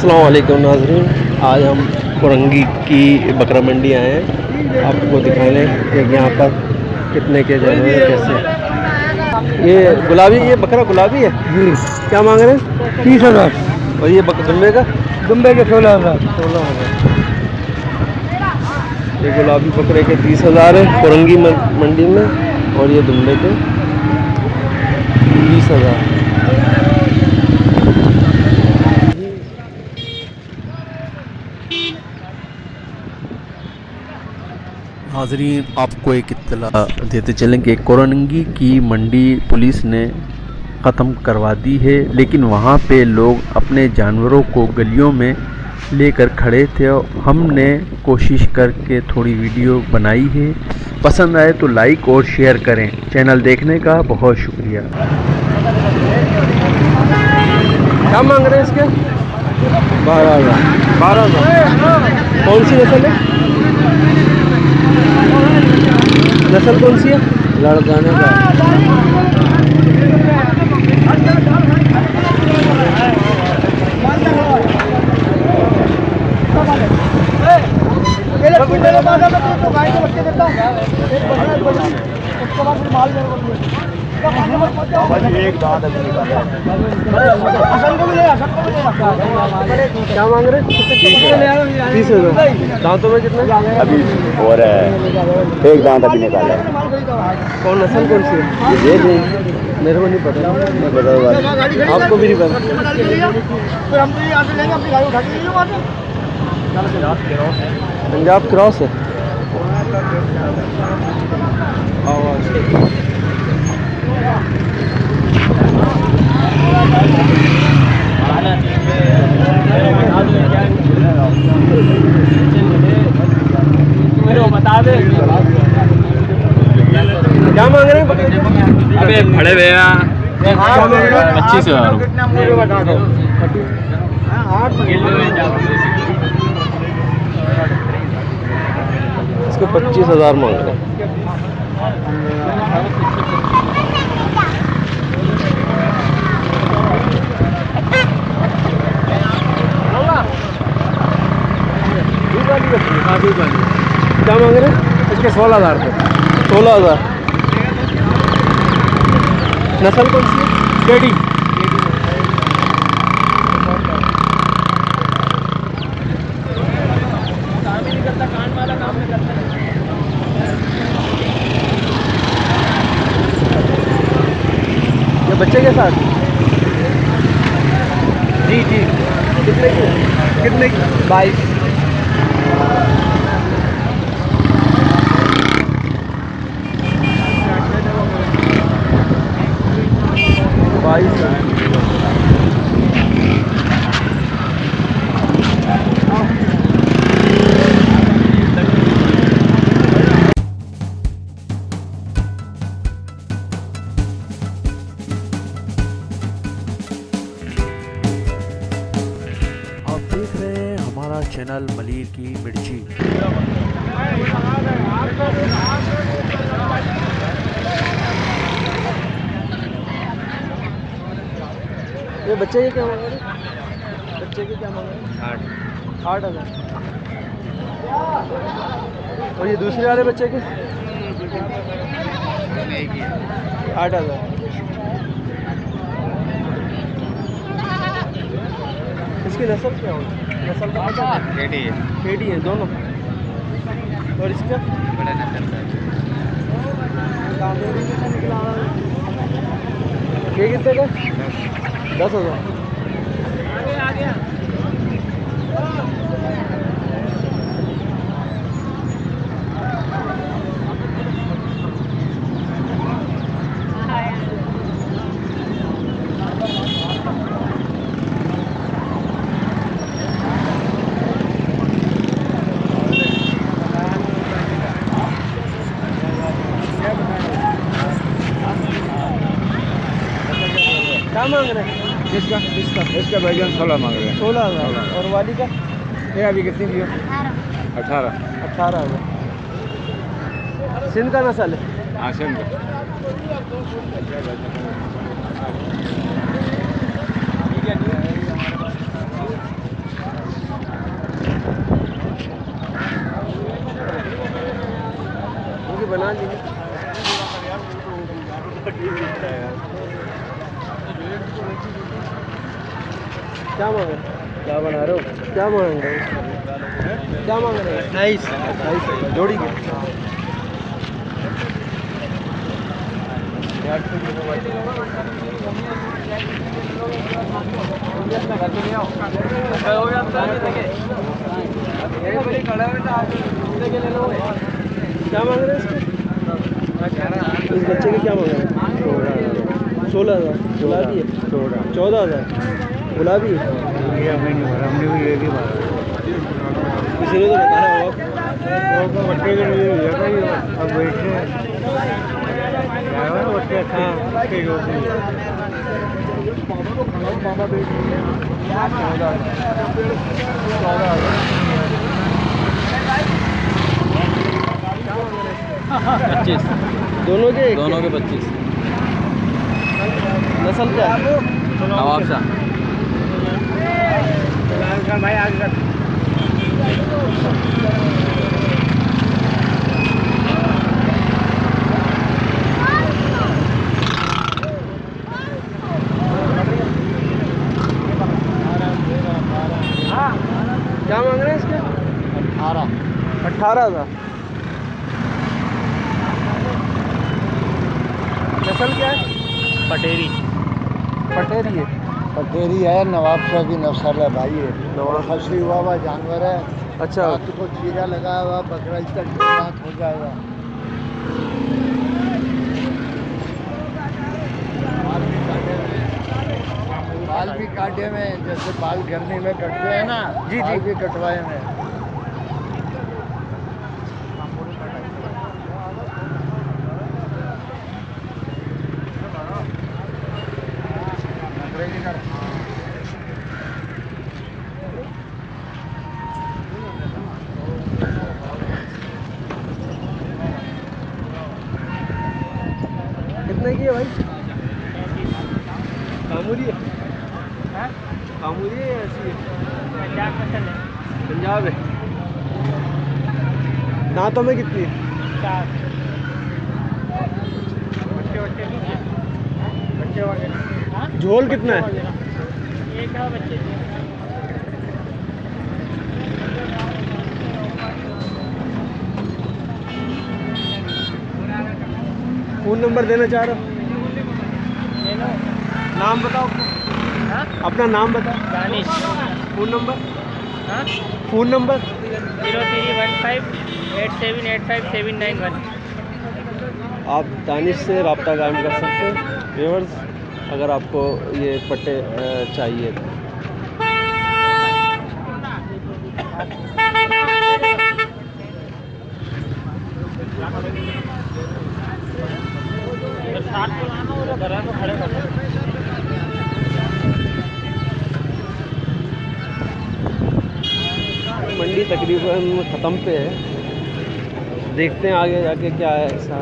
अस्सलाम वालेकुम नाज़रीन, आज हम कोरंगी की बकरा मंडी आए हैं आपको दिखाने कि यहाँ पर कितने के जानवर हैं, कैसे। ये गुलाबी, ये बकरा गुलाबी है जी। क्या मांग रहे हैं? 30,000। और ये दुम्बे का? दुम्बे के 16,000। 16,000। ये गुलाबी बकरे के 30,000 है कोरंगी मंडी में, और ये दुम्बे के 20,000। नाज़रीन, आपको एक इत्तला देते चलें कि कोरंगी की मंडी पुलिस ने ख़त्म करवा दी है, लेकिन वहाँ पे लोग अपने जानवरों को गलियों में लेकर खड़े थे। हमने कोशिश करके थोड़ी वीडियो बनाई है, पसंद आए तो लाइक और शेयर करें। चैनल देखने का बहुत शुक्रिया। क्या मांग रहे हैं इसके? 12,000। 12,000। कौन सी नस्ल है? नस्ल कौन सी है? लड़काने का। एक दांत अभी निकाला। क्या मांग रहे? 30,000। दांतों में कितने? अभी और एक दांत अभी निकाला। कौन नस्ल कौन सी है? ये मेरे को नहीं पता। बताओ आपको भी नहीं पता? पंजाब क्रॉस है। बता दे क्या मांग रहे हैं? अबे फड़े हुए 25,000। इसको 25,000 मांग रहे हैं। क्या मांग रहे हैं? इसके 16,000 रुपये। 16,000। नस्ल कौन सी है? टेडी। ये बच्चे के साथ? जी जी। कितने की? कितने? 22। 22। आप देख रहे हैं हमारा चैनल मलिर की मिर्ची। ये बच्चे के क्या मांग रहे हैं? बच्चे के क्या मांग रहे हैं? 8,000। और ये दूसरे वाले बच्चे के? 8,000। इसकी नस्ल क्या होगी? नस्ल का पता है? टेडी है दोनों। और इसका? ये कितने का? 10,000। क्या मांग रहे हैं? इसका भाईजान 16 मांग रहे हैं। 16,000। और वाली का? ये अभी कितनी की? 18। 18,000। सिंध का नस्ल है? हाँ सिंध। क्या मांग रहे हो? क्या बना रहे हो? क्या मांग रहे हो? क्या मांग रहे हो? 28 जोड़ी के। क्या मांग रहे हैं इसके? इस बच्चे के क्या मांग रहे हैं? 16,000 गुलाबी है। 14,000 गुलाबी है। हमने भी ये भी मारा किसी ने तो बताया होगा। बच्चे के लिए अब बैठे बच्चे पच्चीस दोनों के 25। नस्ल क्या है? नवाब शाह। भाई आगे क्या मांग रहे हैं इसके? 18,000। नस्ल क्या है? पटेरी। पटेरी है। पटेरी है, नवाब शाह की नस्ल है भाई। ये नवाब खसी हुआ हुआ जानवर है। अच्छा रात को चीरा लगा हुआ बकरा इसका रात हो जाएगा। बाल भी काटे में, जैसे बाल गर्मी में कटते हैं ना, जी, बाल जी। भी कटवाए में। कितने की है भाई? कामूरी है? कामूरी है या ऐसी है? पंजाब है। दांतों में कितनी है? झोल कितना है? फ़ोन नंबर देना चाह रहे हो? नाम बताओ अपना नाम बताओ। दानिश। Phone number? हाँ? Phone number? 0315 8785 आप दानिश से रब्ता कायम कर सकते हैं व्यूअर्स, अगर आपको ये पट्टे चाहिए तो। मंडी तकरीबन ख़त्म पे है, देखते हैं आगे जाके क्या है ऐसा।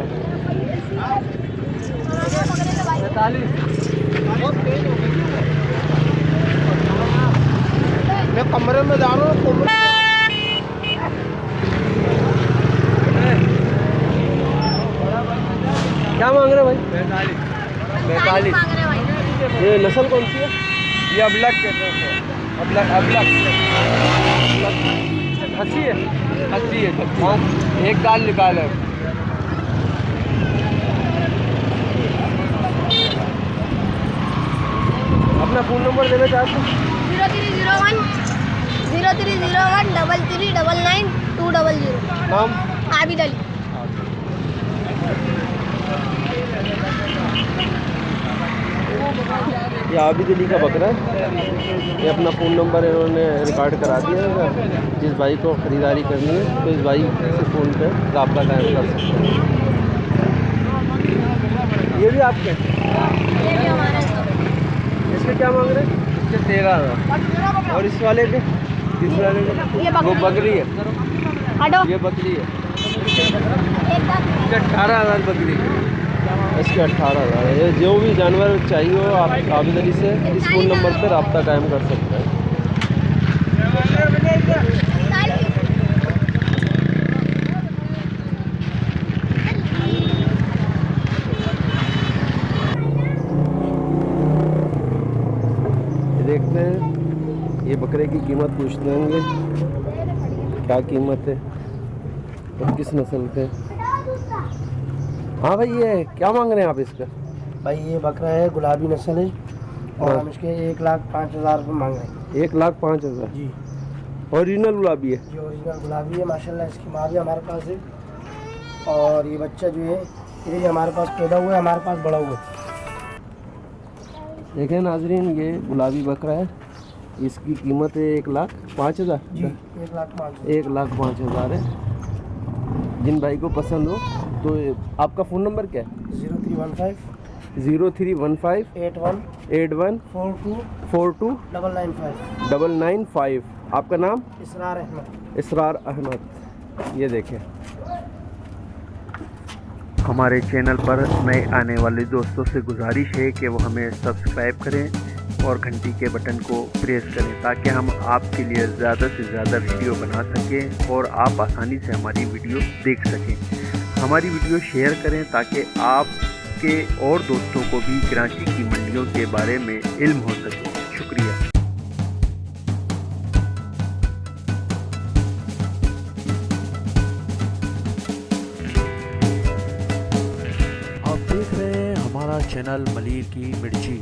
45 मैं कमरे में जा रहा हूँ। क्या मांग रहे भाई? 45। ये नस्ल कौन सी है? ये अबलग कहते हैं। अबलग हंसी है। खस्सी है। हाँ, एक दाल निकाले। अपना फ़ोन नंबर देना चाहते हैं? 0301 3399 200। नाम? आबिद अली। ये आबिद अली का बकरा है। ये अपना फ़ोन नंबर इन्होंने रिकॉर्ड करा दिया है। जिस भाई को ख़रीदारी करनी है तो इस भाई से फ़ोन पे रब्ता कायम कर सकते हैं। ये भी आपके? ये भी हमारा है। इसके क्या मांग रहे हैं? इसके 13,000। और इस वाले के? इस वाले के? ये वो बकरी है। हटो। ये बकरी है। एकदम। इसके 18,000 बकरी है। इसके 18,000 है। ये जो भी जानवर चाहिए हो आप आबिद अली से इस फ़ोन नंबर पर रब्ता कायम कर सकते हैं। देखते हैं ये बकरे की कीमत पूछ लेंगे, क्या कीमत है और किस नस्ल के। हाँ भाई, ये क्या मांग रहे हैं आप इसका? भाई ये बकरा है, गुलाबी नस्ल है और हाँ। हम इसके 1,05,000 रुपये मांग रहे हैं। 1,05,000 जी ओरिजिनल गुलाबी है। ये ओरिजिनल गुलाबी है माशाल्लाह। इसकी माँ भी हमारे पास है और ये बच्चा जो है ये भी हमारे पास पैदा हुआ है, हमारे पास बड़ा हुआ है। देखें नाजरीन, ये गुलाबी बकरा है, इसकी कीमत है 1,05,000। जी 1,05,000। 1,05,000 है। जिन भाई को पसंद हो तो आपका फ़ोन नंबर क्या है? 0315 0315 81 81 42 42 995। 995। आपका नाम? इसरार अहमद। इसरार अहमद। ये देखें, हमारे चैनल पर नए आने वाले दोस्तों से गुजारिश है कि वो हमें सब्सक्राइब करें और घंटी के बटन को प्रेस करें ताकि हम आपके लिए ज़्यादा से ज़्यादा वीडियो बना सकें और आप आसानी से हमारी वीडियो देख सकें। हमारी वीडियो शेयर करें ताकि आपके और दोस्तों को भी कराची की मंडियों के बारे में इल्म हो सके। शुक्रिया। आप देख रहे हैं हमारा चैनल मलिर की मिर्ची।